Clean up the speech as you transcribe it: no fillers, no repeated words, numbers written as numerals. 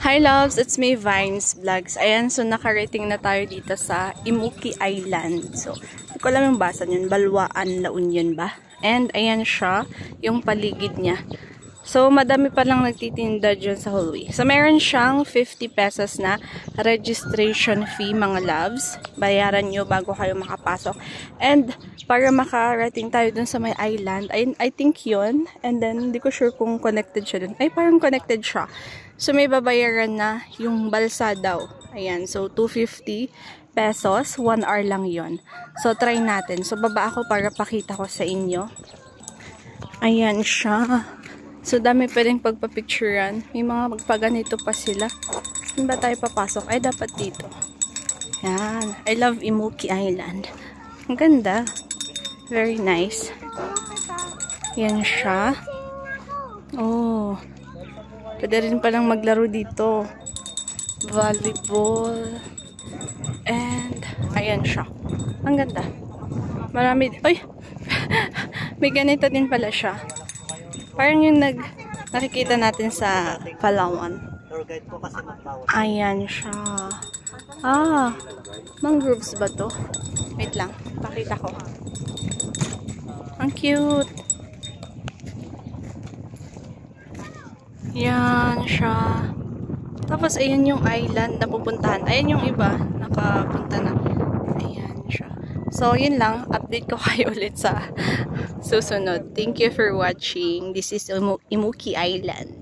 Hi loves, it's me Vines Vlogs. Ayan, so nakarating na tayo dito sa Imuki Island. So, hindi ko alam yung basa yun, Balwaan, La Union ba? And ayan siya, yung paligid niya. So, madami pa lang nagtitinda dyan sa hallway. So, meron siyang 50 pesos na registration fee, mga loves. Bayaran nyo bago kayo makapasok. And, para makarating tayo dun sa may island, I think yun. And then, hindi ko sure kung connected siya dun. Ay, parang connected siya. So, may babayaran na yung balsa daw. Ayan, so 250 pesos. 1 hour lang yon. So, try natin. So, baba ako para pakita ko sa inyo. Ayan siya. So, dami pa rin pagpapicturean. May mga magpaganito pa sila. Saan ba tayo papasok? Ay, dapat dito. Yan. I love Imuki Island. Ang ganda. Very nice. Yan siya. Oh. Pwede rin palang maglaro dito. Volleyball. And, ayan siya. Ang ganda. Marami. Ay! May ganito din pala siya. Parang yung nakikita natin sa Palawan. Ayan siya. Ah, mangroves ba to? Wait lang, pakita ko. Ang cute. Yan siya. Tapos ayan yung island na pupuntahan. Ayan yung iba, nakapunta na. Ayan siya. So, yun lang. Update ko kayo ulit sa susunod. Thank you for watching. This is Imuki Island.